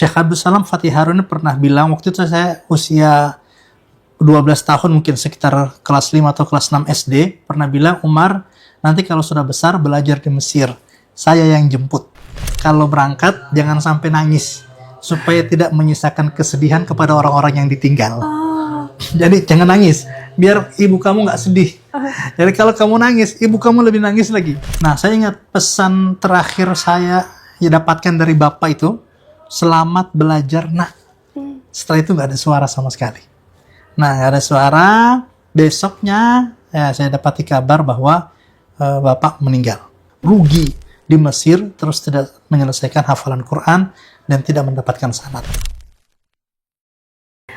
Syekh Abdul Salam Fatih Harun pernah bilang, waktu itu saya usia 12 tahun, mungkin sekitar kelas 5 atau kelas 6 SD, pernah bilang, Umar, nanti kalau sudah besar belajar di Mesir, saya yang jemput. Kalau berangkat, jangan sampai nangis, supaya tidak menyisakan kesedihan kepada orang-orang yang ditinggal. Jadi jangan nangis, biar ibu kamu nggak sedih. Jadi kalau kamu nangis, ibu kamu lebih nangis lagi. Nah, saya ingat pesan terakhir saya dapatkan dari bapak itu, selamat belajar, nak. Setelah itu nggak ada suara sama sekali. Nah, nggak ada suara. Besoknya ya, saya dapati kabar bahwa bapak meninggal. Rugi di Mesir, terus tidak menyelesaikan hafalan Quran dan tidak mendapatkan sanad.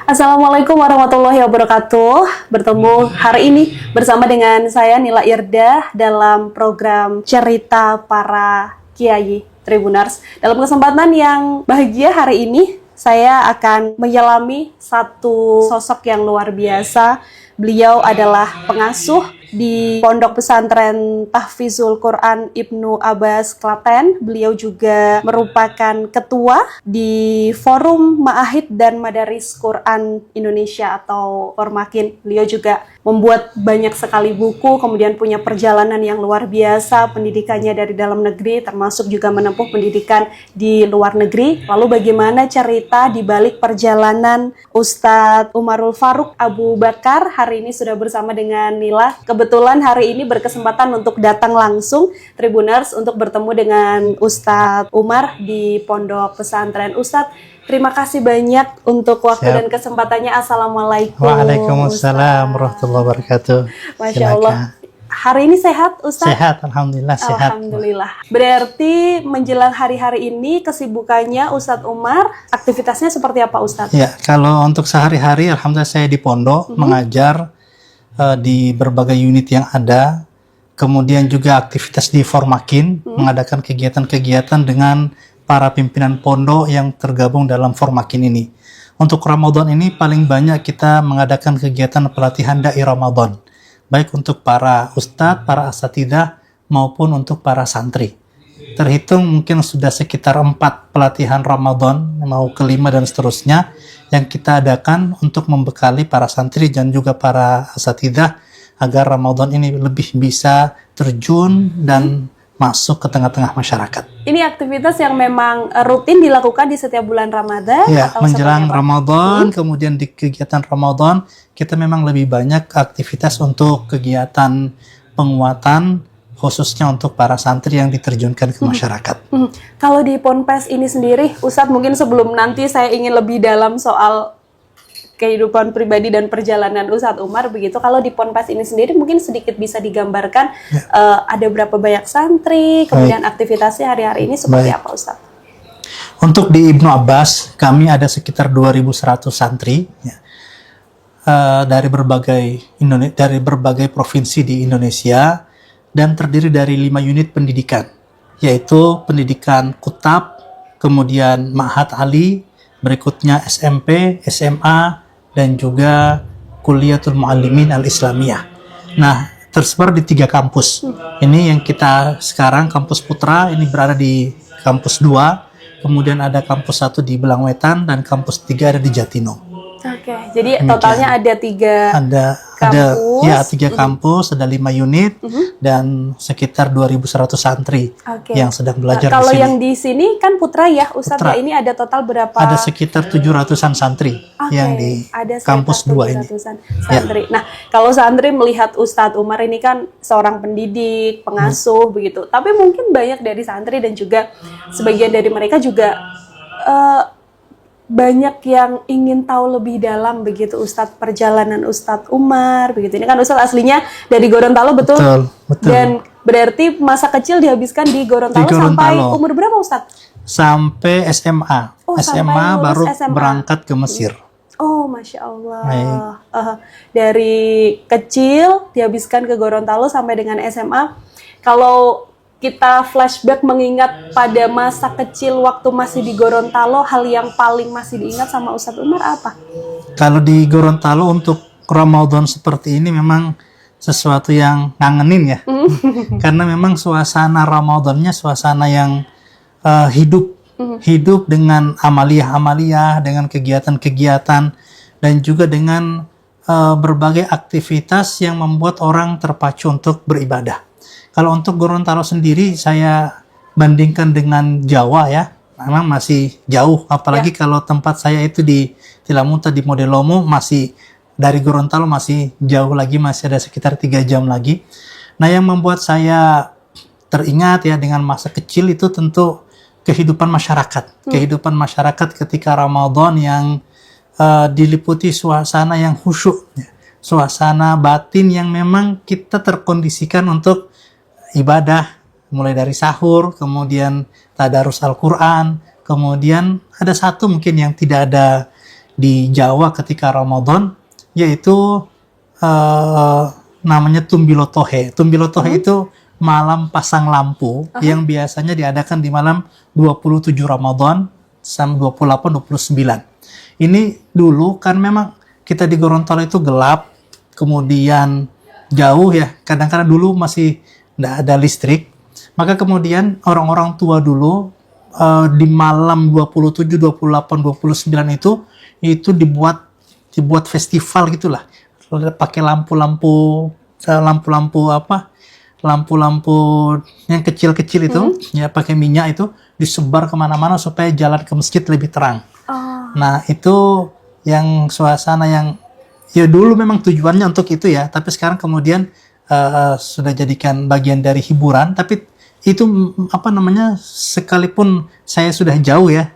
Assalamualaikum warahmatullahi wabarakatuh. Bertemu hari ini bersama dengan saya Nila Irdah dalam program Cerita Para Kiai Tribunars. Dalam kesempatan yang bahagia hari ini, saya akan menyelami satu sosok yang luar biasa. Beliau adalah pengasuh di Pondok Pesantren Tahfizul Quran Ibnu Abbas Klaten. Beliau juga merupakan ketua di Forum Ma'ahid dan Madaris Quran Indonesia atau Formakin. Beliau juga membuat banyak sekali buku, kemudian punya perjalanan yang luar biasa, pendidikannya dari dalam negeri, termasuk juga menempuh pendidikan di luar negeri. Lalu bagaimana cerita di balik perjalanan Ustadz Umarul Faruq Abu Bakar? Hari ini sudah bersama dengan Nila. Kebetulan hari ini berkesempatan untuk datang langsung Tribuners untuk bertemu dengan Ustadz Umar di Pondok Pesantren. Ustadz, terima kasih banyak untuk waktu dan kesempatannya. Assalamualaikum. Waalaikumsalam warahmatullahi wabarakatuh. Masya Allah. Hari ini sehat, Ustadz? Sehat, alhamdulillah sehat. Alhamdulillah. Berarti menjelang hari-hari ini kesibukannya Ustadz Umar, aktivitasnya seperti apa, Ustadz? Ya, kalau untuk sehari-hari, alhamdulillah saya di pondok mengajar di berbagai unit yang ada. Kemudian juga aktivitas di Formakin, mengadakan kegiatan-kegiatan dengan para pimpinan pondok yang tergabung dalam Formakin ini. Untuk Ramadan ini paling banyak kita mengadakan kegiatan pelatihan dai Ramadan, baik untuk para ustadz, para asatidah, maupun untuk para santri. Terhitung mungkin sudah sekitar 4 pelatihan Ramadan, mau kelima dan seterusnya, yang kita adakan untuk membekali para santri dan juga para asatidah, agar Ramadan ini lebih bisa terjun dan masuk ke tengah-tengah masyarakat. Ini aktivitas yang memang rutin dilakukan di setiap bulan Ramadan? Ya, atau menjelang Ramadan, kemudian di kegiatan Ramadan, kita memang lebih banyak aktivitas untuk kegiatan penguatan, khususnya untuk para santri yang diterjunkan ke masyarakat. Kalau di Ponpes ini sendiri, Ustadz, mungkin sebelum nanti saya ingin lebih dalam soal kehidupan pribadi dan perjalanan Ustadz Umar begitu. Kalau di Ponpes ini sendiri mungkin sedikit bisa digambarkan ada berapa banyak santri, kemudian aktivitasnya hari-hari ini seperti apa, Ustadz? Untuk di Ibnu Abbas, kami ada sekitar 2.100 santri ya, dari berbagai provinsi di Indonesia, dan terdiri dari 5 unit pendidikan, yaitu pendidikan Kutab, kemudian Ma'had Ali, berikutnya SMP, SMA, dan juga Kuliatul Muallimin Al-Islamiyah. Nah, tersebar di 3 kampus. Ini yang kita sekarang, kampus Putra, ini berada di kampus 2, kemudian ada kampus 1 di Belangwetan, dan kampus 3 ada di Jatinong. Oke, jadi totalnya ada 3 kampus. Ya, 3 kampus, ada 5 unit, dan sekitar 2.100 santri yang sedang belajar di sini. Kalau yang di sini kan Putra ya, Ustadz, ya, ini ada total berapa? Ada sekitar 700-an santri yang di kampus 2 ini. Santri. Nah, kalau santri melihat Ustadz Umar ini kan seorang pendidik, pengasuh begitu. Tapi mungkin banyak dari santri dan juga sebagian dari mereka juga banyak yang ingin tahu lebih dalam begitu Ustadz, perjalanan Ustadz Umar begitu. Ini kan Ustadz aslinya dari Gorontalo, betul? Betul. Dan berarti masa kecil dihabiskan di Gorontalo sampai umur berapa, Ustadz? Sampai SMA. SMA baru berangkat ke Mesir. Oh, Masya Allah. Dari kecil dihabiskan ke Gorontalo sampai dengan SMA. Kalau kita flashback mengingat pada masa kecil waktu masih di Gorontalo, hal yang paling masih diingat sama Ustadz Umar apa? Kalau di Gorontalo untuk Ramadan seperti ini memang sesuatu yang ngangenin ya. Karena memang suasana Ramadannya suasana yang hidup hidup dengan amaliyah-amaliyah, dengan kegiatan-kegiatan, dan juga dengan berbagai aktivitas yang membuat orang terpacu untuk beribadah. Kalau untuk Gorontalo sendiri, saya bandingkan dengan Jawa ya, memang masih jauh. Apalagi kalau tempat saya itu di Tilamunta di Modelomo, masih dari Gorontalo masih jauh lagi, masih ada sekitar 3 jam lagi. Nah, yang membuat saya teringat ya dengan masa kecil itu tentu kehidupan masyarakat. Kehidupan masyarakat ketika Ramadan yang diliputi suasana yang khusyuk, ya. Suasana batin yang memang kita terkondisikan untuk ibadah, mulai dari sahur, kemudian tadarus Al-Quran, kemudian ada satu mungkin yang tidak ada di Jawa ketika Ramadan, yaitu namanya Tumbilotohe. Tumbilotohe itu malam pasang lampu yang biasanya diadakan di malam 27 Ramadan sampai 28-29. Ini dulu kan memang kita di Gorontalo itu gelap, kemudian jauh ya, kadang-kadang dulu masih tidak ada listrik, maka kemudian orang-orang tua dulu di malam 27, 28, 29 itu dibuat festival gitulah, pakai lampu-lampu yang kecil-kecil itu, ya pakai minyak itu disebar kemana-mana supaya jalan ke masjid lebih terang. Nah, itu yang suasana yang ya dulu memang tujuannya untuk itu ya, tapi sekarang kemudian sudah jadikan bagian dari hiburan. Tapi itu sekalipun saya sudah jauh ya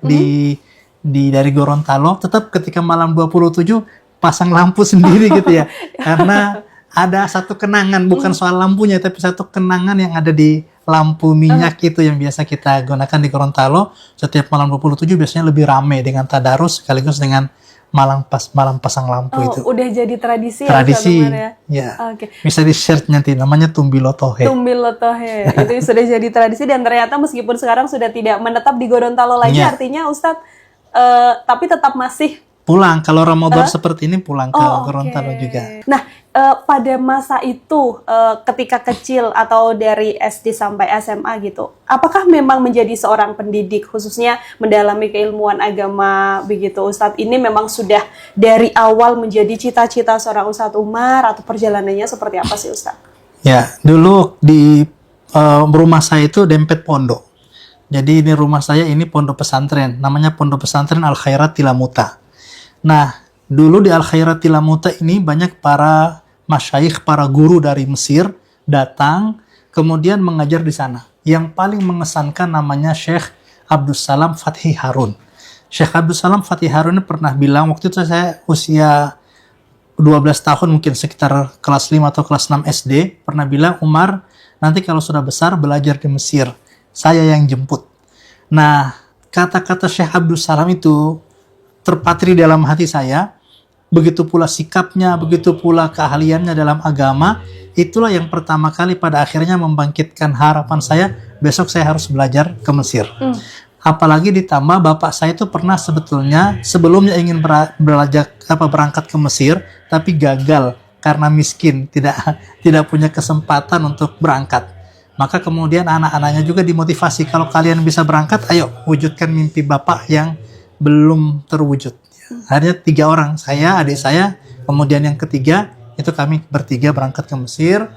dari Gorontalo, tetap ketika malam 27 pasang lampu sendiri gitu ya. Karena ada satu kenangan, bukan soal lampunya, tapi satu kenangan yang ada di lampu minyak itu yang biasa kita gunakan di Gorontalo. Setiap malam 27 biasanya lebih ramai dengan tadarus sekaligus dengan malam pasang lampu itu. Udah jadi tradisi ya. Okay. Bisa di-search nanti, namanya Tumbilotohe. Tumbilotohe. Itu sudah jadi tradisi dan ternyata meskipun sekarang sudah tidak menetap di Gorontalo lagi, artinya Ustadz tapi tetap masih pulang. Kalau Ramadan seperti ini pulang ke Gorontalo juga. Nah, pada masa itu ketika kecil atau dari SD sampai SMA gitu, apakah memang menjadi seorang pendidik khususnya mendalami keilmuan agama begitu Ustadz, ini memang sudah dari awal menjadi cita-cita seorang Ustadz Umar atau perjalanannya seperti apa sih Ustadz? Ya, dulu di rumah saya itu dempet pondok. Jadi ini rumah saya ini pondok pesantren, namanya Pondok Pesantren Al Khairat Tilamuta. Nah, dulu di Al Khairat Tilamuta ini banyak para masyayikh, para guru dari Mesir datang kemudian mengajar di sana. Yang paling mengesankan namanya Syekh Abdussalam Fathi Harun. Syekh Abdussalam Fathi Harun pernah bilang, waktu itu saya usia 12 tahun mungkin, sekitar kelas 5 atau kelas 6 SD, pernah bilang, Umar, nanti kalau sudah besar belajar di Mesir, saya yang jemput. Nah, kata-kata Syekh Abdussalam itu terpatri dalam hati saya. Begitu pula sikapnya, begitu pula keahliannya dalam agama. Itulah yang pertama kali pada akhirnya membangkitkan harapan saya, besok saya harus belajar ke Mesir. Apalagi ditambah bapak saya itu pernah sebetulnya sebelumnya ingin berangkat ke Mesir, tapi gagal karena miskin, tidak punya kesempatan untuk berangkat. Maka kemudian anak-anaknya juga dimotivasi, kalau kalian bisa berangkat, ayo wujudkan mimpi bapak yang belum terwujud. Akhirnya 3 orang, saya, adik saya, kemudian yang ketiga, itu kami bertiga berangkat ke Mesir,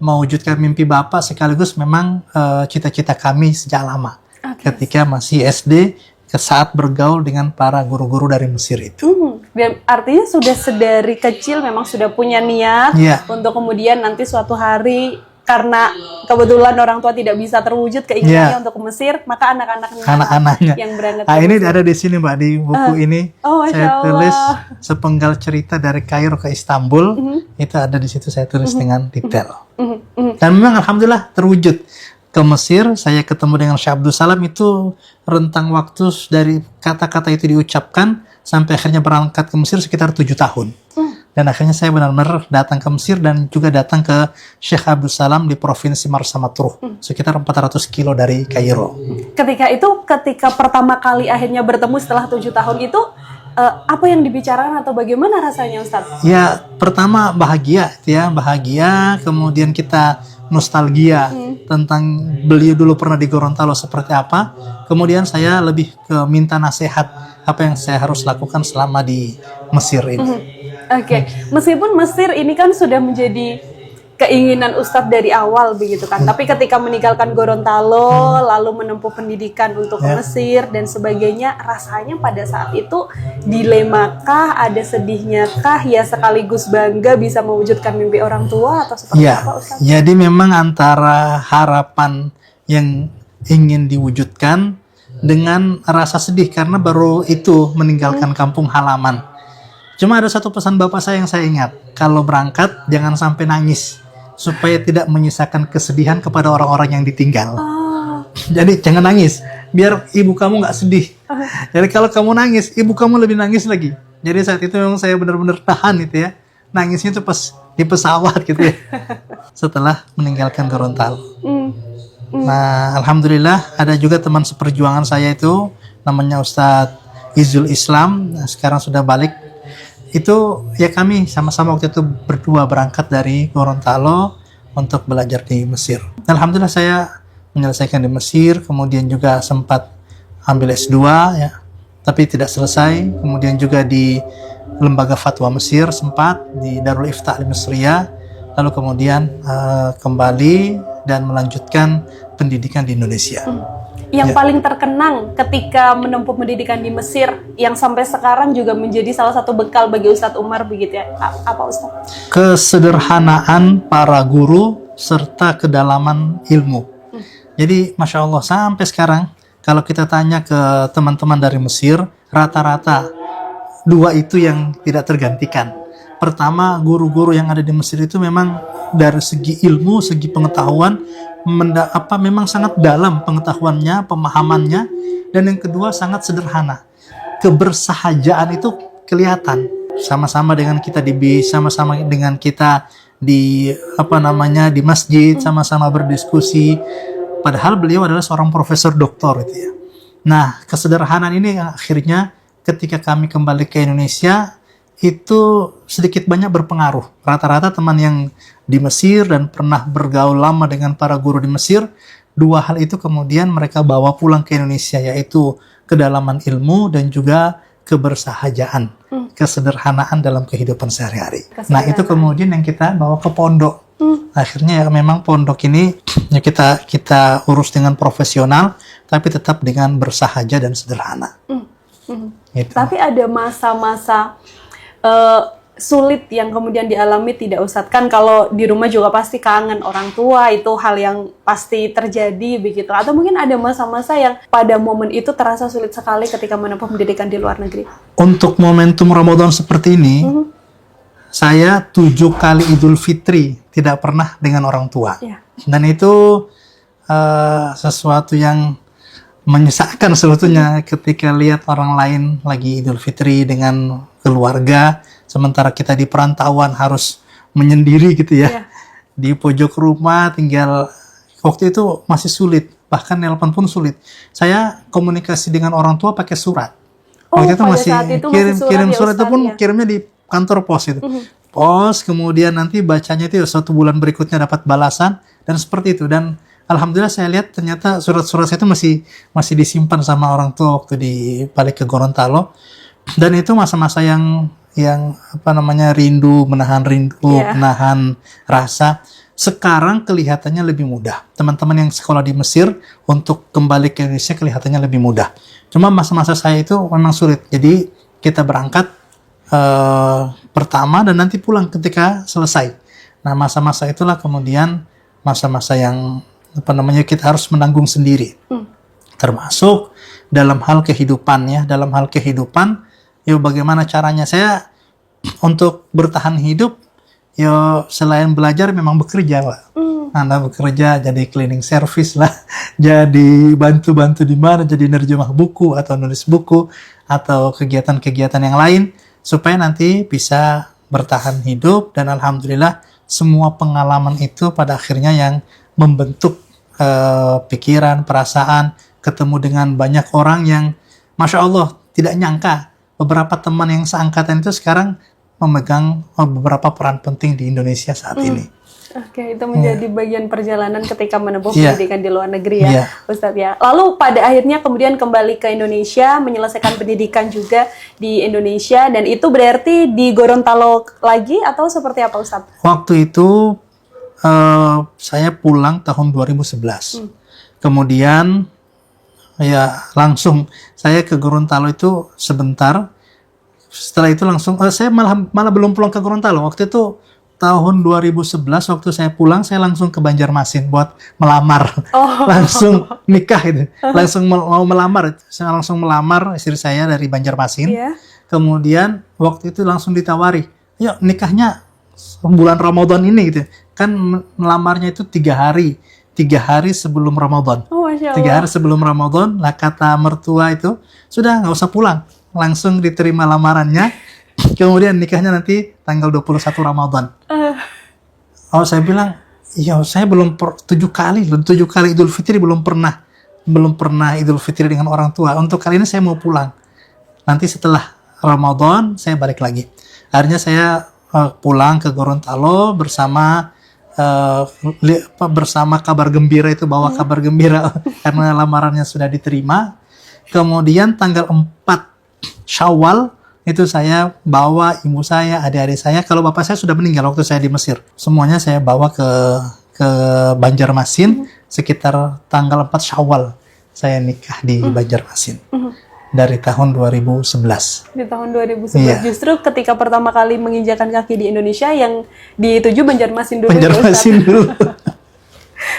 mewujudkan mimpi bapak sekaligus memang cita-cita kami sejak lama. Ketika masih SD, saat bergaul dengan para guru-guru dari Mesir itu. Dan artinya sudah sedari kecil memang sudah punya niat untuk kemudian nanti suatu hari, karena kebetulan orang tua tidak bisa terwujud keinginannya untuk ke Mesir, maka anak-anaknya yang berangkat. Nah, ini ada di sini Mbak, di buku ini saya tulis sepenggal cerita dari Kairo ke Istanbul. Itu ada di situ, saya tulis dengan detail. Dan memang alhamdulillah terwujud. Ke Mesir, saya ketemu dengan Syekh Abdussalam, itu rentang waktu dari kata-kata itu diucapkan sampai akhirnya berangkat ke Mesir sekitar 7 tahun. Dan akhirnya saya benar-benar datang ke Mesir dan juga datang ke Syekh Abdussalam di Provinsi Marsa Matruh, sekitar 400 kilo dari Kairo. Ketika pertama kali akhirnya bertemu setelah 7 tahun itu, apa yang dibicarakan atau bagaimana rasanya Ustadz? Ya, pertama bahagia, kemudian kita nostalgia tentang beliau dulu pernah di Gorontalo seperti apa. Kemudian saya lebih ke minta nasihat apa yang saya harus lakukan selama di Mesir ini. Oke, meskipun Mesir ini kan sudah menjadi keinginan Ustadz dari awal begitu kan, tapi ketika meninggalkan Gorontalo lalu menempuh pendidikan untuk ke Mesir dan sebagainya, rasanya pada saat itu dilemakah, ada sedihnya kah, ya sekaligus bangga bisa mewujudkan mimpi orang tua atau seperti apa Ustadz? Jadi memang antara harapan yang ingin diwujudkan dengan rasa sedih karena baru itu meninggalkan kampung halaman. Cuma ada satu pesan bapak saya yang saya ingat, kalau berangkat jangan sampai nangis, supaya tidak menyisakan kesedihan kepada orang-orang yang ditinggal. Jadi jangan nangis, biar ibu kamu nggak sedih. Jadi kalau kamu nangis, ibu kamu lebih nangis lagi. Jadi saat itu memang saya benar-benar tahan itu ya, nangisnya itu pas di pesawat gitu ya, setelah meninggalkan Gorontalo. Nah, alhamdulillah ada juga teman seperjuangan saya itu, namanya Ustadz Izul Islam, nah, sekarang sudah balik. Itu ya kami sama-sama waktu itu berdua berangkat dari Gorontalo untuk belajar di Mesir. Alhamdulillah saya menyelesaikan di Mesir, kemudian juga sempat ambil S2 ya, tapi tidak selesai. Kemudian juga di Lembaga Fatwa Mesir sempat di Darul Iftah Al-Misriyah, lalu kemudian kembali dan melanjutkan pendidikan di Indonesia. Yang paling terkenang ketika menempuh pendidikan di Mesir, yang sampai sekarang juga menjadi salah satu bekal bagi Ustadz Umar begitu ya, apa Ustadz? Kesederhanaan para guru serta kedalaman ilmu. Jadi Masya Allah sampai sekarang kalau kita tanya ke teman-teman dari Mesir, rata-rata dua itu yang tidak tergantikan. Pertama, guru-guru yang ada di Mesir itu memang dari segi ilmu, segi pengetahuan, memang sangat dalam pengetahuannya, pemahamannya, dan yang kedua sangat sederhana. Kebersahajaan itu kelihatan sama-sama dengan kita sama-sama dengan kita di di masjid, sama-sama berdiskusi. Padahal beliau adalah seorang profesor doktor itu ya. Nah, kesederhanaan ini akhirnya ketika kami kembali ke Indonesia itu sedikit banyak berpengaruh. Rata-rata teman yang di Mesir dan pernah bergaul lama dengan para guru di Mesir, dua hal itu kemudian mereka bawa pulang ke Indonesia, yaitu kedalaman ilmu dan juga kebersahajaan, kesederhanaan dalam kehidupan sehari-hari. Nah, itu kemudian yang kita bawa ke pondok. Akhirnya ya memang pondok ini ya kita urus dengan profesional, tapi tetap dengan bersahaja dan sederhana. Gitu. Tapi ada masa-masa sulit yang kemudian dialami tidak Ustadz? Kan kalau di rumah juga pasti kangen orang tua, itu hal yang pasti terjadi begitu. Atau mungkin ada masa-masa yang pada momen itu terasa sulit sekali ketika menempuh pendidikan di luar negeri? Untuk momentum Ramadan seperti ini, saya 7 kali Idul Fitri tidak pernah dengan orang tua. Dan itu sesuatu yang menyesakkan sebetulnya ketika lihat orang lain lagi Idul Fitri dengan keluarga, sementara kita di perantauan harus menyendiri gitu ya. Di pojok rumah tinggal, waktu itu masih sulit, bahkan nelpon pun sulit. Saya komunikasi dengan orang tua pakai surat. Waktu itu masih kirim surat itu pun kirimnya di kantor pos itu. Pos, kemudian nanti bacanya itu 1 bulan berikutnya dapat balasan, dan seperti itu. Dan alhamdulillah saya lihat ternyata surat-surat saya itu masih disimpan sama orang tua waktu balik ke Gorontalo. Dan itu masa-masa yang rindu, menahan rasa. Sekarang kelihatannya lebih mudah. Teman-teman yang sekolah di Mesir untuk kembali ke Indonesia kelihatannya lebih mudah. Cuma masa-masa saya itu memang sulit. Jadi kita berangkat pertama dan nanti pulang ketika selesai. Nah, masa-masa itulah kemudian masa-masa yang kita harus menanggung sendiri. Termasuk dalam hal kehidupan ya, bagaimana caranya saya untuk bertahan hidup, selain belajar memang bekerja, Pak. Anda bekerja jadi cleaning service lah, jadi bantu-bantu di mana, jadi nerjemah buku atau nulis buku atau kegiatan-kegiatan yang lain supaya nanti bisa bertahan hidup. Dan alhamdulillah semua pengalaman itu pada akhirnya yang membentuk pikiran, perasaan, ketemu dengan banyak orang yang Masya Allah tidak nyangka beberapa teman yang seangkatan itu sekarang memegang beberapa peran penting di Indonesia saat ini. Oke, itu menjadi bagian perjalanan ketika menempuh Iya. pendidikan di luar negeri ya, Iya. Ustadz ya. Lalu pada akhirnya kemudian kembali ke Indonesia, menyelesaikan pendidikan juga di Indonesia, dan itu berarti di Gorontalo lagi atau seperti apa Ustadz? Waktu itu saya pulang tahun 2011. Kemudian ya langsung saya ke Gorontalo itu sebentar. Setelah itu langsung saya malah belum pulang ke Gorontalo. Waktu itu tahun 2011 waktu saya pulang saya langsung ke Banjarmasin buat melamar. Langsung nikah itu. Langsung mau melamar. Saya langsung melamar istri saya dari Banjarmasin. Iya. Kemudian waktu itu langsung ditawari, "Yuk nikahnya bulan Ramadan ini," gitu. Kan melamarnya itu 3 hari. 3 hari sebelum Ramadan. Oh, Masya 3 Allah. hari sebelum Ramadan, lah kata mertua itu, sudah nggak usah pulang. Langsung diterima lamarannya. Kemudian nikahnya nanti tanggal 21 Ramadan. Oh, saya bilang, iya saya belum 7 kali Idul Fitri belum pernah Idul Fitri dengan orang tua. Untuk kali ini saya mau pulang. Nanti setelah Ramadan saya balik lagi. Akhirnya saya pulang ke Gorontalo bersama bersama kabar gembira itu, bawa kabar gembira karena lamarannya sudah diterima. Kemudian tanggal 4 Syawal itu saya bawa ibu saya, adik-adik saya. Kalau bapak saya sudah meninggal waktu saya di Mesir. Semuanya saya bawa ke Banjarmasin sekitar tanggal 4 Syawal. Saya nikah di Banjarmasin. Dari tahun 2011. Di tahun 2011 Iya. justru ketika pertama kali menginjakan kaki di Indonesia yang dituju Banjarmasin dulu. Banjarmasin Ustadz. dulu.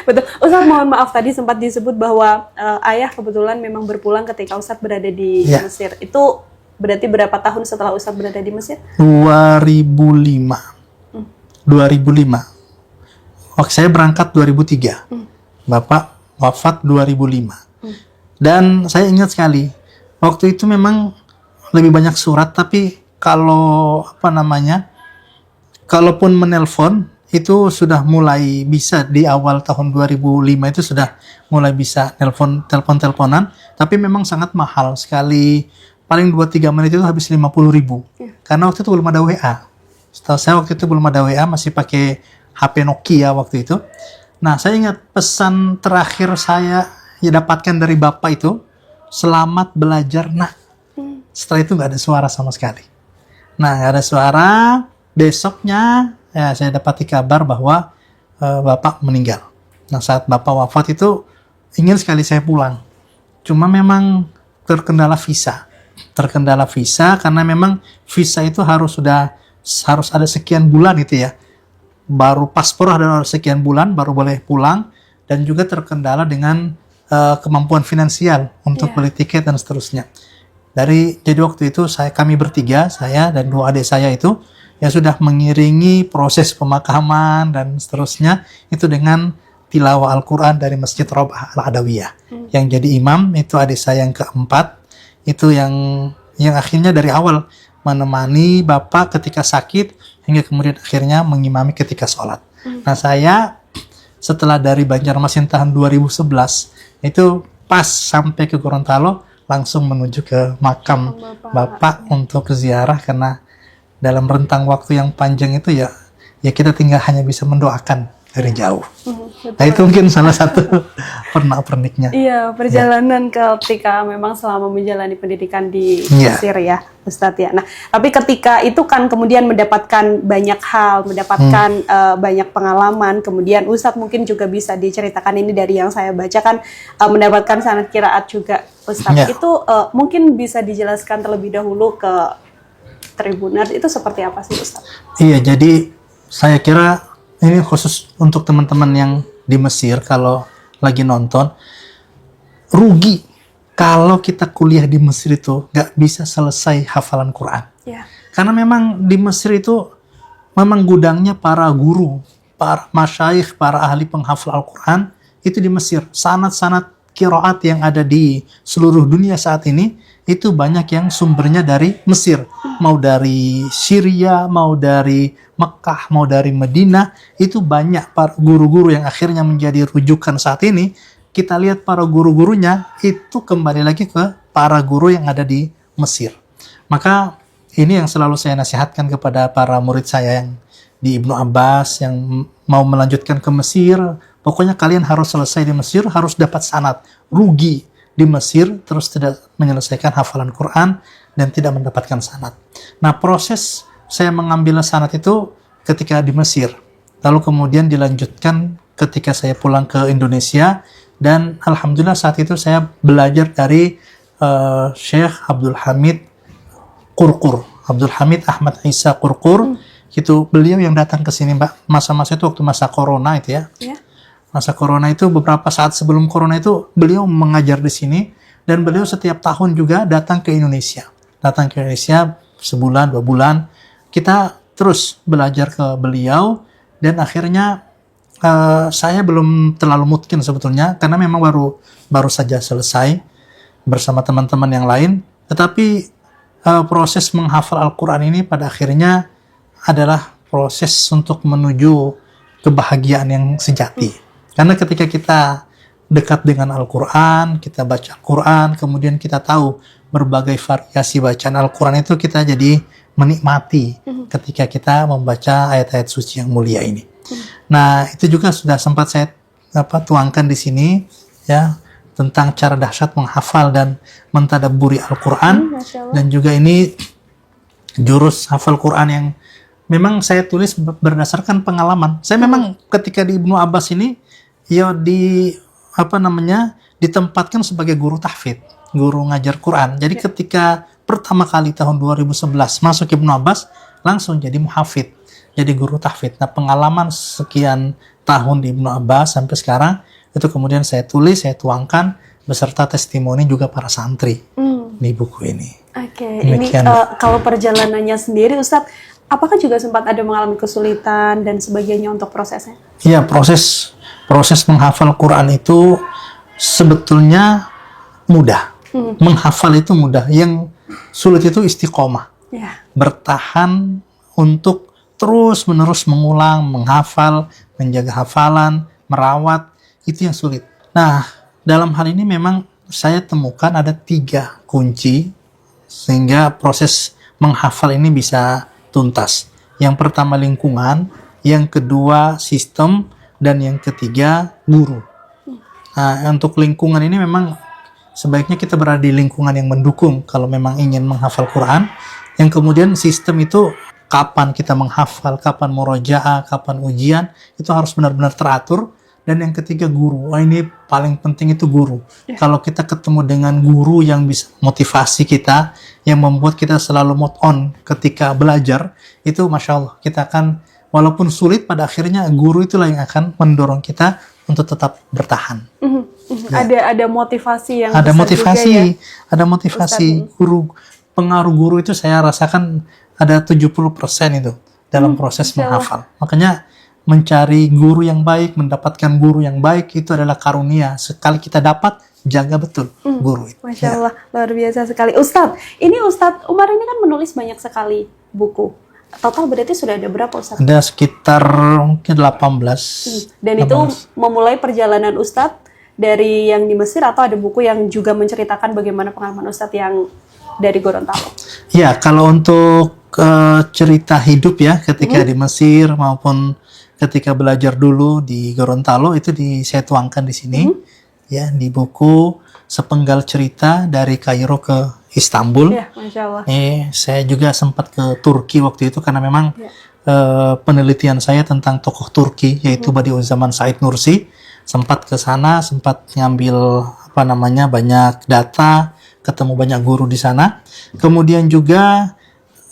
Betul. Ustadz, mohon maaf tadi sempat disebut bahwa ayah kebetulan memang berpulang ketika Ustadz berada di Iya. Mesir. Itu berarti berapa tahun setelah Ustadz berada di Mesir? 2005. 2005. Waktu saya berangkat 2003. Bapak wafat 2005. Dan saya ingat sekali, waktu itu memang lebih banyak surat, tapi kalau kalaupun menelpon itu sudah mulai bisa di awal tahun 2005 itu sudah mulai bisa teleponan, tapi memang sangat mahal sekali. Paling 2-3 menit itu habis 50.000. Karena waktu itu belum ada WA. Setahu saya waktu itu belum ada WA, masih pakai HP Nokia waktu itu. Nah, saya ingat pesan terakhir saya dapatkan dari bapak itu, "Selamat belajar, nak." Setelah itu nggak ada suara sama sekali. Nah, nggak ada suara. Besoknya ya saya dapati kabar bahwa bapak meninggal. Nah, saat bapak wafat itu ingin sekali saya pulang. Cuma memang terkendala visa karena memang visa itu harus ada sekian bulan itu ya. Baru paspor ada sekian bulan baru boleh pulang, dan juga terkendala dengan kemampuan finansial untuk beli tiket dan seterusnya. Jadi waktu itu kami bertiga, saya dan 2 adik saya itu ya sudah mengiringi proses pemakaman dan seterusnya itu dengan tilawah Al-Quran dari Masjid Robah Al-Adawiyah. Yang jadi imam itu adik saya yang keempat, itu yang akhirnya dari awal menemani bapak ketika sakit hingga kemudian akhirnya mengimami ketika sholat. Nah, saya setelah dari Banjarmasin tahun 2011 itu pas sampai ke Gorontalo langsung menuju ke makam bapak untuk ziarah, karena dalam rentang waktu yang panjang itu ya kita tinggal hanya bisa mendoakan dari jauh. Nah, itu mungkin salah satu pernak-perniknya. Iya, perjalanan ketika memang selama menjalani pendidikan di Iya. Mesir ya, Ustadz ya. Nah, tapi ketika itu kan kemudian mendapatkan banyak hal, mendapatkan banyak pengalaman, kemudian Ustadz mungkin juga bisa diceritakan ini dari yang saya baca kan, mendapatkan sanad qiraat juga, Ustadz. Iya. Itu mungkin bisa dijelaskan terlebih dahulu ke Tribuners itu seperti apa sih, Ustadz? Iya, jadi saya kira ini khusus untuk teman-teman yang di Mesir, kalau lagi nonton, rugi kalau kita kuliah di Mesir itu nggak bisa selesai hafalan Quran. Ya. Karena memang di Mesir itu memang gudangnya para guru, para masyayikh, para ahli penghafal Al-Quran itu di Mesir. Sanad-sanad qiraat yang ada di seluruh dunia saat ini itu banyak yang sumbernya dari Mesir. Mau dari Syria, mau dari Mekah, mau dari Madinah, itu banyak para guru-guru yang akhirnya menjadi rujukan saat ini. Kita lihat para guru-gurunya itu kembali lagi ke para guru yang ada di Mesir. Maka ini yang selalu saya nasihatkan kepada para murid saya yang di Ibnu Abbas, yang mau melanjutkan ke Mesir. Pokoknya kalian harus selesai di Mesir, harus dapat sanad. Rugi di Mesir, terus tidak menyelesaikan hafalan Quran, dan tidak mendapatkan sanad. Nah, proses saya mengambil sanad itu ketika di Mesir. Lalu kemudian dilanjutkan ketika saya pulang ke Indonesia, dan alhamdulillah saat itu saya belajar dari Syekh Abdul Hamid Qurqur, Abdul Hamid Ahmad Isa Qurqur. Itu beliau yang datang ke sini, Mbak. Masa-masa itu waktu masa corona itu ya. Masa corona itu, beberapa saat sebelum corona itu beliau mengajar di sini, dan beliau setiap tahun juga datang ke Indonesia. Datang ke Indonesia sebulan, 2 bulan. Kita terus belajar ke beliau, dan akhirnya saya belum terlalu mungkin sebetulnya, karena memang baru saja selesai bersama teman-teman yang lain. Tetapi proses menghafal Al-Quran ini pada akhirnya adalah proses untuk menuju kebahagiaan yang sejati. Karena ketika kita dekat dengan Al-Quran, kita baca Al-Quran, kemudian kita tahu berbagai variasi bacaan Al-Quran itu, kita jadi menikmati ketika kita membaca ayat-ayat suci yang mulia ini. Nah, itu juga sudah sempat saya tuangkan di sini ya, tentang cara dahsyat menghafal dan mentadabburi Al-Quran. Dan juga ini jurus hafal Quran yang memang saya tulis berdasarkan pengalaman. Saya memang ketika di Ibnu Abbas ini ya ditempatkan sebagai guru tahfidz, guru ngajar Quran. Jadi ketika pertama kali tahun 2011 masuk Ibnu Abbas, langsung jadi muhafidz, jadi guru tahfidz. Nah, pengalaman sekian tahun di Ibnu Abbas sampai sekarang itu kemudian saya tulis, saya tuangkan beserta testimoni juga para santri di buku ini. Oke, ini kalau perjalanannya sendiri, Ustadz, apakah juga sempat ada mengalami kesulitan dan sebagainya untuk prosesnya? Iya, proses menghafal Quran itu sebetulnya mudah. Menghafal itu mudah. Yang sulit itu istiqomah. Bertahan untuk terus-menerus mengulang, menghafal, menjaga hafalan, merawat, itu yang sulit. Nah, dalam hal ini memang saya temukan ada 3 kunci sehingga proses menghafal ini bisa tuntas. Yang pertama lingkungan, yang kedua sistem, dan yang ketiga guru. Nah, untuk lingkungan ini memang sebaiknya kita berada di lingkungan yang mendukung kalau memang ingin menghafal Quran. Yang kemudian sistem itu kapan kita menghafal, kapan murojaah, kapan ujian, itu harus benar-benar teratur. Dan yang ketiga guru. Wah, ini paling penting itu guru. Kalau kita ketemu dengan guru yang bisa motivasi kita, yang membuat kita selalu mood on ketika belajar, itu Masya Allah, kita akan, walaupun sulit, pada akhirnya guru itulah yang akan mendorong kita untuk tetap bertahan. Ada motivasi yang ada besar motivasi, juga ya, ada motivasi. Guru, pengaruh guru itu saya rasakan ada 70% itu dalam proses menghafal. Makanya mencari guru yang baik, mendapatkan guru yang baik itu adalah karunia. Sekali kita dapat, jaga betul guru itu. Masya Allah, luar biasa sekali. Ustadz, ini Ustadz Umar ini kan menulis banyak sekali buku. Total berarti sudah ada berapa, Ustadz? Ada sekitar mungkin 18. Dan 18. Itu memulai perjalanan Ustadz dari yang di Mesir, atau ada buku yang juga menceritakan bagaimana pengalaman Ustadz yang dari Gorontalo? Ya, kalau untuk cerita hidup ya ketika di Mesir maupun ketika belajar dulu di Gorontalo, itu saya tuangkan di sini ya, di buku Sepenggal Cerita dari Kairo ke Istanbul. Ya, Masya Allah. Saya juga sempat ke Turki waktu itu karena memang penelitian saya tentang tokoh Turki yaitu Badiu'uzzaman Said Nursi. Sempat ke sana, sempat ngambil banyak data, ketemu banyak guru di sana. Kemudian juga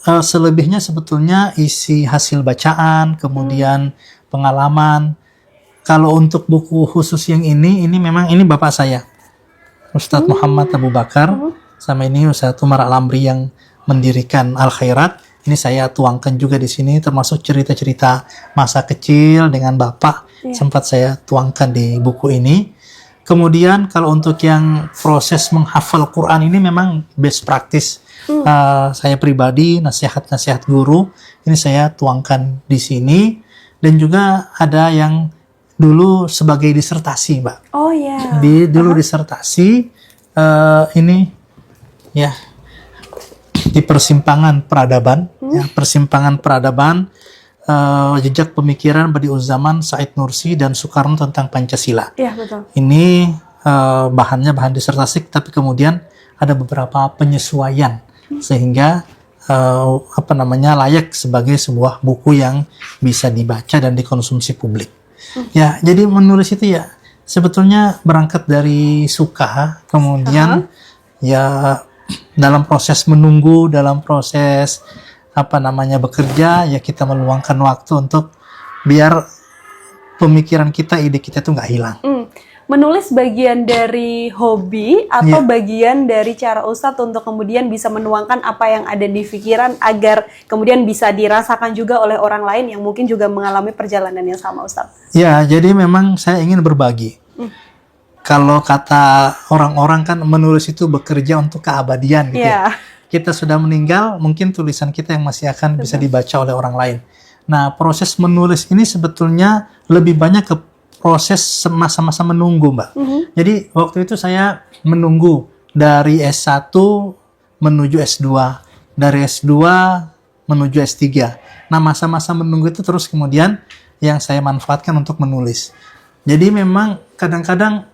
selebihnya sebetulnya isi hasil bacaan, kemudian pengalaman. Kalau untuk buku khusus yang ini memang ini bapak saya, Ustadz Muhammad Abu Bakar, sama ini Ustadz Umar Al-Amri yang mendirikan Al-Khairat. Ini saya tuangkan juga di sini, termasuk cerita-cerita masa kecil dengan bapak, sempat saya tuangkan di buku ini. Kemudian kalau untuk yang proses menghafal Quran ini memang best practice saya pribadi, nasihat-nasihat guru, ini saya tuangkan di sini. Dan juga ada yang dulu sebagai disertasi, Mbak. Oh iya. Dulu disertasi ini ya di persimpangan peradaban, ya, persimpangan peradaban jejak pemikiran Badiu'uzzaman Said Nursi dan Soekarno tentang Pancasila. Iya, betul. Ini bahannya bahan disertasi, tapi kemudian ada beberapa penyesuaian sehingga layak sebagai sebuah buku yang bisa dibaca dan dikonsumsi publik. Ya, jadi menulis itu ya sebetulnya berangkat dari suka, kemudian ya dalam proses menunggu, dalam proses bekerja, ya kita meluangkan waktu untuk biar pemikiran kita, ide kita itu nggak hilang. Menulis bagian dari hobi atau bagian dari cara Ustadz untuk kemudian bisa menuangkan apa yang ada di pikiran agar kemudian bisa dirasakan juga oleh orang lain yang mungkin juga mengalami perjalanan yang sama, Ustadz? Ya, jadi memang saya ingin berbagi. Kalau kata orang-orang kan menulis itu bekerja untuk keabadian gitu ya. Kita sudah meninggal, mungkin tulisan kita yang masih akan bisa dibaca oleh orang lain. Nah, proses menulis ini sebetulnya lebih banyak ke proses masa-masa menunggu, Mbak. Jadi waktu itu saya menunggu dari S1 menuju S2, dari S2 menuju S3. Nah, masa-masa menunggu itu terus kemudian yang saya manfaatkan untuk menulis. Jadi memang kadang-kadang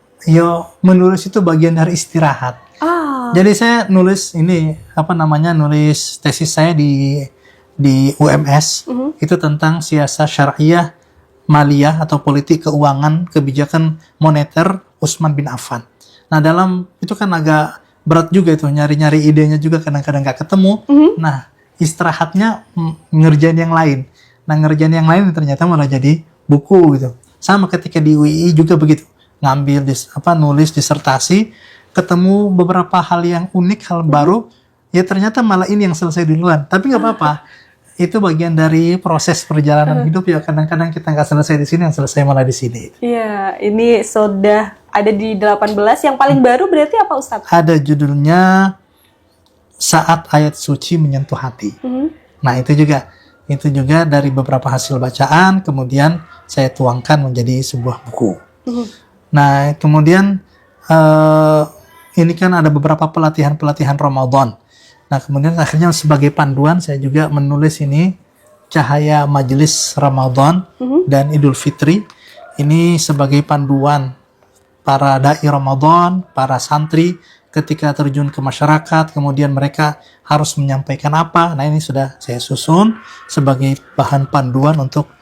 menulis itu bagian dari istirahat. Jadi saya nulis ini nulis tesis saya di UMS itu tentang siasat syariah maliyah atau politik keuangan kebijakan moneter Utsman bin Affan. Nah, dalam itu kan agak berat juga itu, nyari-nyari idenya juga kadang-kadang nggak ketemu. Nah, istirahatnya ngerjain yang lain. Nah, ngerjain yang lain ternyata malah jadi buku gitu. Sama ketika di UII juga begitu, ngambil nulis disertasi, ketemu beberapa hal yang unik, hal baru, ya ternyata malah ini yang selesai duluan. Tapi nggak apa-apa. Itu bagian dari proses perjalanan hidup ya. Kadang-kadang kita nggak selesai di sini, yang selesai malah di sini. Iya, ini sudah ada di 18. Yang paling baru berarti apa, Ustadz? Ada judulnya Saat Ayat Suci Menyentuh Hati. Nah, itu juga dari beberapa hasil bacaan, kemudian saya tuangkan menjadi sebuah buku. Nah, kemudian ini kan ada beberapa pelatihan Ramadan. Nah, kemudian akhirnya sebagai panduan saya juga menulis ini Cahaya Majelis Ramadan dan Idul Fitri. Ini sebagai panduan para dai Ramadan, para santri ketika terjun ke masyarakat, kemudian mereka harus menyampaikan apa. Nah, ini sudah saya susun sebagai bahan panduan untuk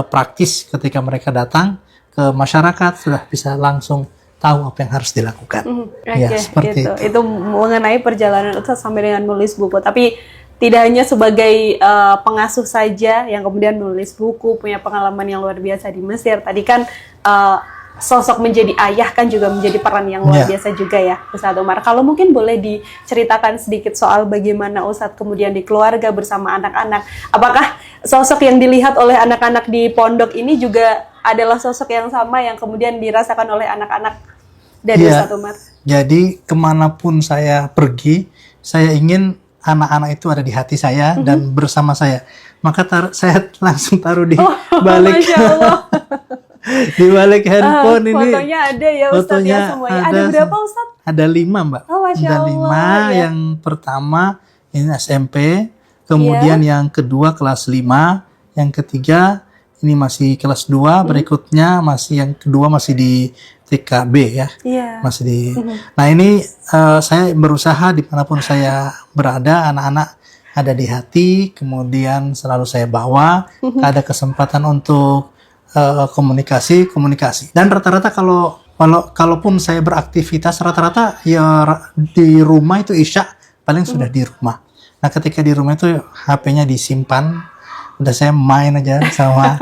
praktis ketika mereka datang ke masyarakat, sudah bisa langsung tahu apa yang harus dilakukan. Ya, seperti itu mengenai perjalanan Ustadz sampai dengan nulis buku. Tapi tidak hanya sebagai pengasuh saja yang kemudian nulis buku, punya pengalaman yang luar biasa di Mesir. Tadi kan sosok menjadi ayah kan juga menjadi peran yang luar biasa juga ya, Ustadz Umar. Kalau mungkin boleh diceritakan sedikit soal bagaimana Ustadz kemudian di keluarga bersama anak-anak. Apakah sosok yang dilihat oleh anak-anak di pondok ini juga adalah sosok yang sama yang kemudian dirasakan oleh anak-anak dari Ustadz Umar? Jadi kemanapun saya pergi, saya ingin anak-anak itu ada di hati saya dan bersama saya. Maka saya langsung taruh di balik di balik handphone ini. Fotonya ada ya Ustadz ya semuanya. Ada berapa Ustadz? Ada 5, Mbak. Ada 5. Yang pertama ini SMP, kemudian yang kedua kelas 5, yang ketiga ini masih kelas 2, berikutnya yang kedua masih di TKB ya. Masih di. Nah, ini saya berusaha dimanapun saya berada, anak-anak ada di hati, kemudian selalu saya bawa, ada kesempatan untuk komunikasi. Dan rata-rata kalaupun saya beraktivitas, rata-rata ya di rumah itu isya paling sudah di rumah. Nah, ketika di rumah itu HP-nya disimpan, udah saya main aja sama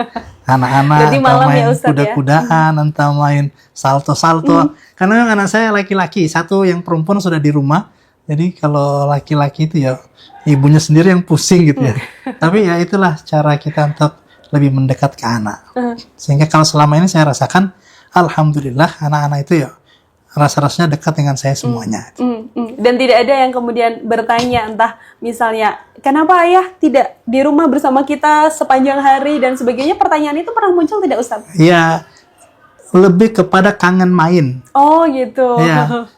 anak-anak, entah main kuda-kudaan, entah main salto-salto. Karena anak saya laki-laki, satu yang perempuan sudah di rumah. Jadi kalau laki-laki itu ya ibunya sendiri yang pusing gitu ya. Tapi ya itulah cara kita untuk lebih mendekat ke anak. Sehingga kalau selama ini saya rasakan, alhamdulillah anak-anak itu ya rasa-rasanya dekat dengan saya semuanya. Dan tidak ada yang kemudian bertanya, entah misalnya, kenapa ayah tidak di rumah bersama kita sepanjang hari dan sebagainya. Pertanyaan itu pernah muncul tidak, Ustadz? Ya, lebih kepada kangen main. Oh gitu. Ya,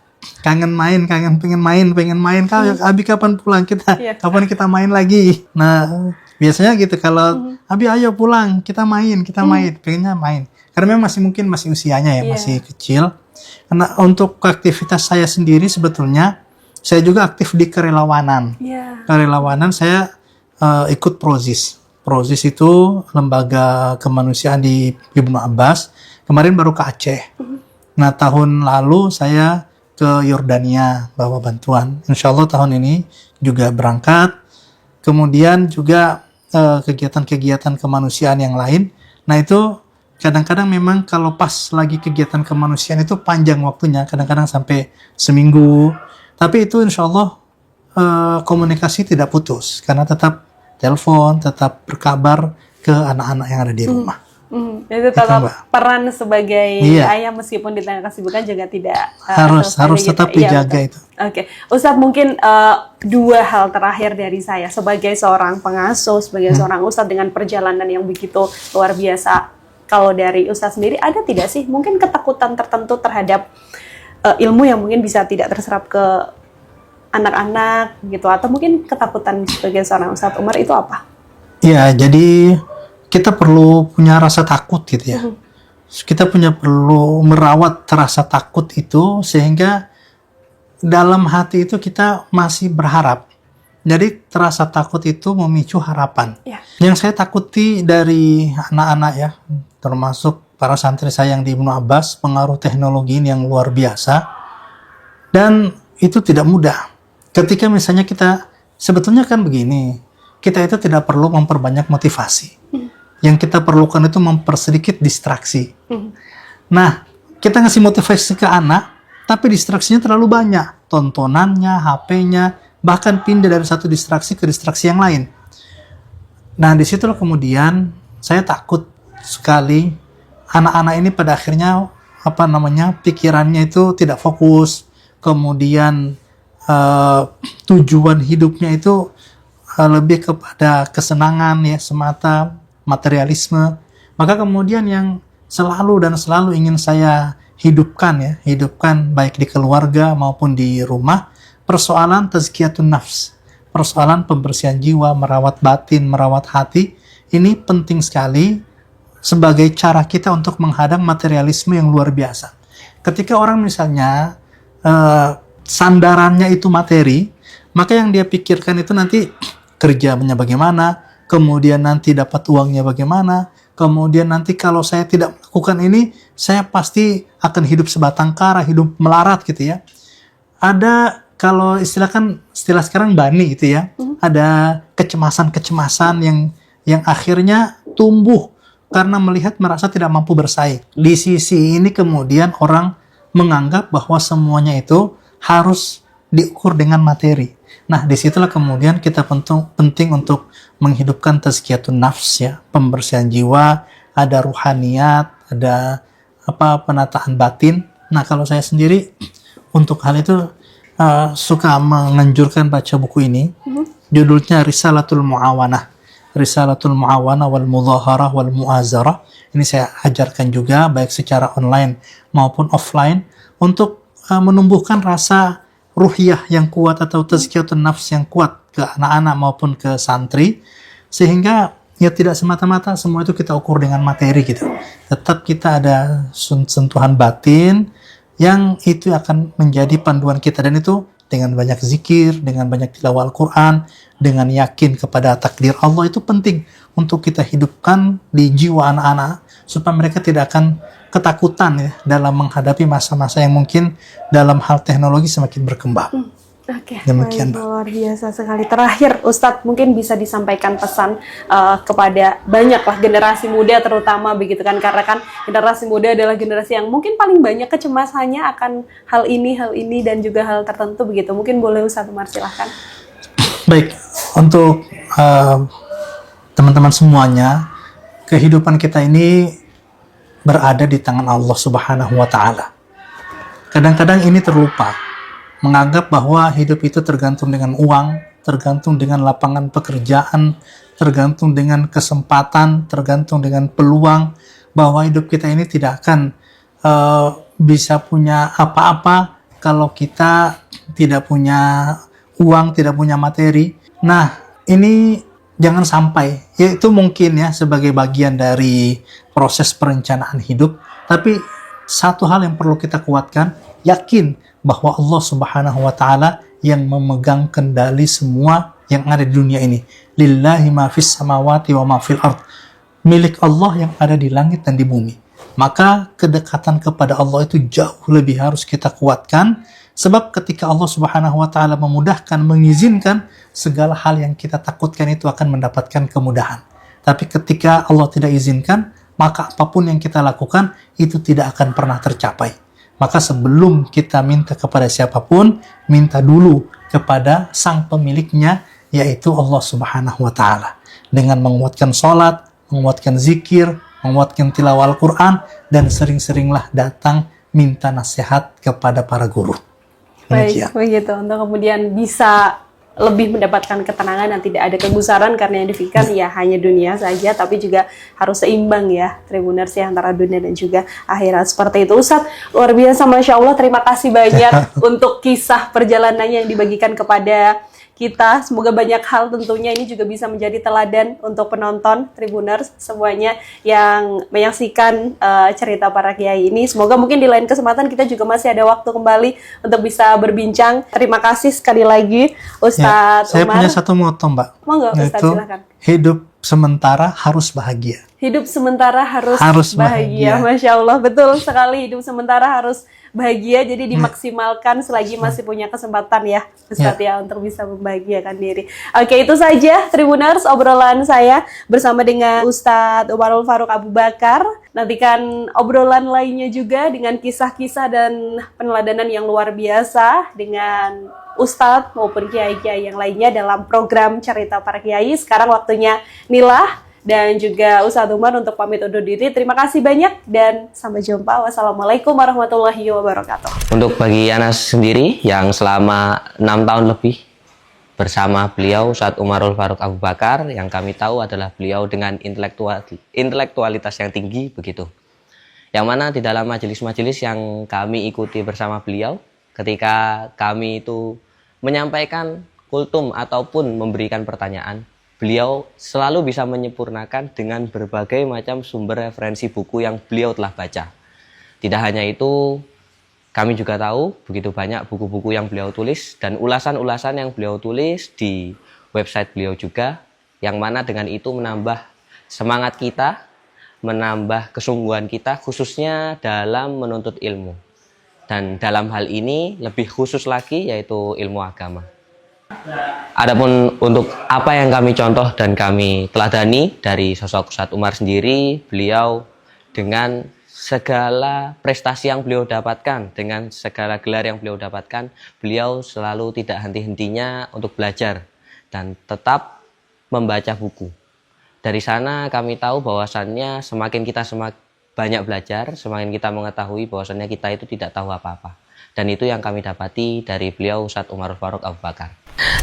kangen main, pengen main. Abi kapan pulang kita? Kapan kita main lagi? Nah, Biasanya gitu kalau Abi ayo pulang, kita main, pengennya main. Karena memang masih usianya ya, Iya. masih kecil. Karena untuk aktivitas saya sendiri sebetulnya saya juga aktif di kerelawanan. Iya. Kerelawanan saya ikut Prozis. Prozis itu lembaga kemanusiaan di Ibnu Abbas. Kemarin baru ke Aceh. Nah, tahun lalu saya ke Yordania bawa bantuan. Insya Allah tahun ini juga berangkat. Kemudian juga kegiatan-kegiatan kemanusiaan yang lain. Nah, itu kadang-kadang memang kalau pas lagi kegiatan kemanusiaan itu panjang waktunya. Kadang-kadang sampai seminggu. Tapi itu insya Allah komunikasi tidak putus. Karena tetap telepon, tetap berkabar ke anak-anak yang ada di rumah. Itu tetap Mbak. peran sebagai Iya. ayah meskipun di tengah kesibukan juga tidak Harus selesai gitu. tetap Iya, dijaga betul. itu. Oke, Ustadz mungkin dua hal terakhir dari saya sebagai seorang pengasuh, sebagai seorang Ustadz dengan perjalanan yang begitu luar biasa. Kalau dari Ustadz sendiri ada tidak sih mungkin ketakutan tertentu terhadap ilmu yang mungkin bisa tidak terserap ke anak-anak gitu, atau mungkin ketakutan sebagai seorang Ustadz Umar itu apa? Ya, jadi kita perlu punya rasa takut gitu ya. Kita perlu merawat rasa takut itu sehingga dalam hati itu kita masih berharap. Jadi rasa takut itu memicu harapan. Ya. Yang saya takuti dari anak-anak ya, termasuk para santri saya yang di Ibnu Abbas, pengaruh teknologi ini yang luar biasa. Dan itu tidak mudah. Ketika misalnya kita, sebetulnya kan begini, kita itu tidak perlu memperbanyak motivasi. Yang kita perlukan itu mempersedikit distraksi. Nah, kita ngasih motivasi ke anak, tapi distraksinya terlalu banyak. Tontonannya, HP-nya, bahkan pindah dari satu distraksi ke distraksi yang lain. Nah, disitulah kemudian saya takut sekali anak-anak ini pada akhirnya pikirannya itu tidak fokus, kemudian tujuan hidupnya itu lebih kepada kesenangan ya semata, materialisme. Maka kemudian yang selalu ingin saya hidupkan baik di keluarga maupun di rumah, persoalan tazkiyatun nafs, persoalan pembersihan jiwa, merawat batin, merawat hati. Ini penting sekali sebagai cara kita untuk menghadang materialisme yang luar biasa. Ketika orang misalnya sandarannya itu materi, maka yang dia pikirkan itu nanti kerjanya bagaimana, kemudian nanti dapat uangnya bagaimana, kemudian nanti kalau saya tidak melakukan ini, saya pasti akan hidup sebatang kara, hidup melarat gitu ya. Ada kalau istilah sekarang bani gitu ya, ada kecemasan yang akhirnya tumbuh karena merasa tidak mampu bersaing. Di sisi ini kemudian orang menganggap bahwa semuanya itu harus diukur dengan materi. Nah, disitulah kemudian kita penting untuk menghidupkan tazkiyatun nafs ya, pembersihan jiwa, ada ruhaniyat, ada penataan batin. Nah, kalau saya sendiri untuk hal itu suka menganjurkan baca buku ini. Judulnya Risalatul Mu'awanah. Risalatul Mu'awanah wal Mudhaharah wal Mu'azarah. Ini saya ajarkan juga baik secara online maupun offline untuk menumbuhkan rasa ruhiyah yang kuat atau tazkiyatun nafs yang kuat ke anak-anak maupun ke santri, sehingga ya tidak semata-mata semua itu kita ukur dengan materi gitu. Tetap kita ada sentuhan batin yang itu akan menjadi panduan kita, dan itu dengan banyak zikir, dengan banyak tilawah Al-Quran, dengan yakin kepada takdir Allah, itu penting untuk kita hidupkan di jiwa anak-anak supaya mereka tidak akan ketakutan ya dalam menghadapi masa-masa yang mungkin dalam hal teknologi semakin berkembang. Oke, Demikian, baik, Mbak. luar biasa sekali. Terakhir, Ustadz mungkin bisa disampaikan pesan kepada banyaklah generasi muda terutama begitu kan, karena kan generasi muda adalah generasi yang mungkin paling banyak kecemasannya akan hal ini dan juga hal tertentu begitu. Mungkin boleh Ustadz Umar silahkan. Baik, untuk teman-teman semuanya, kehidupan kita ini berada di tangan Allah Subhanahu wa Ta'ala. Kadang-kadang ini terlupa, menganggap bahwa hidup itu tergantung dengan uang, tergantung dengan lapangan pekerjaan, tergantung dengan kesempatan, tergantung dengan peluang, bahwa hidup kita ini tidak akan bisa punya apa-apa kalau kita tidak punya uang, tidak punya materi. Nah, ini jangan sampai, ya itu mungkin ya sebagai bagian dari proses perencanaan hidup, tapi satu hal yang perlu kita kuatkan, yakin bahwa Allah Subhanahu wa Ta'ala yang memegang kendali semua yang ada di dunia ini. Lillahi ma fis samawati wa ma fil ard. Milik Allah yang ada di langit dan di bumi. Maka kedekatan kepada Allah itu jauh lebih harus kita kuatkan, sebab ketika Allah Subhanahu wa Ta'ala memudahkan, mengizinkan, segala hal yang kita takutkan itu akan mendapatkan kemudahan. Tapi ketika Allah tidak izinkan, maka apapun yang kita lakukan itu tidak akan pernah tercapai. Maka sebelum kita minta kepada siapapun, minta dulu kepada sang pemiliknya, yaitu Allah Subhanahu wa Ta'ala. Dengan menguatkan sholat, menguatkan zikir, menguatkan tilawah Al-Quran, dan sering-seringlah datang minta nasihat kepada para guru. Baik, begitu. Untuk kemudian bisa lebih mendapatkan ketenangan dan tidak ada kegusaran, karena yang difikirkan ya hanya dunia saja, tapi juga harus seimbang ya Tribuners ya, antara dunia dan juga akhirat. Seperti itu Ustadz, luar biasa, Masya Allah, terima kasih banyak untuk kisah perjalanannya yang dibagikan kepada kita. Semoga banyak hal tentunya ini juga bisa menjadi teladan untuk penonton Tribuners semuanya yang menyaksikan cerita para kiai ini. Semoga mungkin di lain kesempatan kita juga masih ada waktu kembali untuk bisa berbincang. Terima kasih sekali lagi Ustadz Saya Umar. punya satu moto, Mbak. Monggo Ustadz, Yaitu, silakan. hidup sementara harus bahagia. Hidup sementara harus bahagia. bahagia. Masya Allah, betul sekali. Hidup sementara harus bahagia, jadi dimaksimalkan selagi masih punya kesempatan ya Ustadz ya untuk bisa membahagiakan diri. Oke, itu saja Tribuners obrolan saya bersama dengan Ustadz Umarul Faruq Abu Bakar. Nantikan obrolan lainnya juga dengan kisah-kisah dan peneladanan yang luar biasa dengan Ustadz maupun kiai-kiai yang lainnya dalam program Cerita Para Kiai. Sekarang waktunya Nilah dan juga Ustadz Umar untuk pamit undur diri. Terima kasih banyak dan sampai jumpa. Wassalamualaikum warahmatullahi wabarakatuh. Untuk bagi Anas sendiri yang selama 6 tahun lebih bersama beliau Ustadz Umarul Faruq Abu Bakar, yang kami tahu adalah beliau dengan intelektualitas yang tinggi begitu. Yang mana di dalam majelis-majelis yang kami ikuti bersama beliau, ketika kami itu menyampaikan kultum ataupun memberikan pertanyaan, beliau selalu bisa menyempurnakan dengan berbagai macam sumber referensi buku yang beliau telah baca. Tidak hanya itu, kami juga tahu begitu banyak buku-buku yang beliau tulis dan ulasan-ulasan yang beliau tulis di website beliau juga, yang mana dengan itu menambah semangat kita, menambah kesungguhan kita khususnya dalam menuntut ilmu. Dan dalam hal ini lebih khusus lagi yaitu ilmu agama. Adapun untuk apa yang kami contoh dan kami teladani dari sosok Ustadz Umar sendiri, beliau dengan segala prestasi yang beliau dapatkan, dengan segala gelar yang beliau dapatkan, beliau selalu tidak henti-hentinya untuk belajar dan tetap membaca buku. Dari sana kami tahu bahwasannya semakin kita banyak belajar, semakin kita mengetahui bahwasannya kita itu tidak tahu apa-apa. Dan itu yang kami dapati dari beliau Ustadz Umarul Faruq Abu Bakar.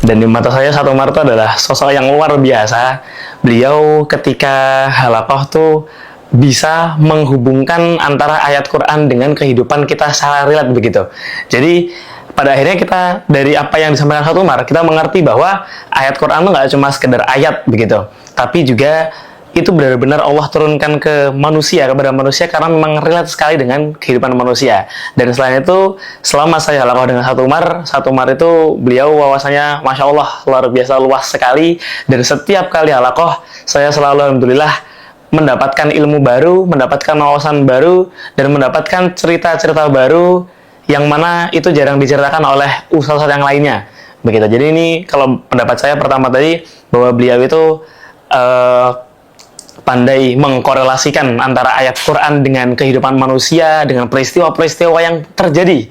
Dan di mata saya Ustadz Umar itu adalah sosok yang luar biasa. Beliau ketika halaqah tuh bisa menghubungkan antara ayat Quran dengan kehidupan kita secara relate begitu. Jadi pada akhirnya kita dari apa yang disampaikan Ustadz Umar, kita mengerti bahwa ayat Quran itu nggak cuma sekedar ayat begitu, tapi juga itu benar-benar Allah turunkan ke manusia, kepada manusia, karena memang relate sekali dengan kehidupan manusia. Dan selain itu, selama saya halaqah dengan Ustadz Umar itu beliau wawasannya Masya Allah luar biasa luas sekali. Dan setiap kali halaqah saya selalu alhamdulillah mendapatkan ilmu baru, mendapatkan wawasan baru, dan mendapatkan cerita-cerita baru yang mana itu jarang diceritakan oleh ustadz yang lainnya begitu. Jadi ini kalau pendapat saya pertama tadi, bahwa beliau itu pandai mengkorelasikan antara ayat Quran dengan kehidupan manusia, dengan peristiwa-peristiwa yang terjadi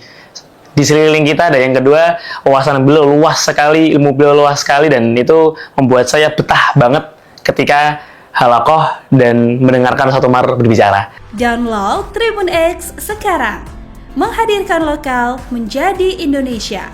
di sekeliling kita. Dan yang kedua, wawasan beliau luas sekali, ilmu beliau luas sekali, dan itu membuat saya betah banget ketika halaqah dan mendengarkan Ustadz Umar berbicara. Download Tribun X sekarang, menghadirkan lokal menjadi Indonesia.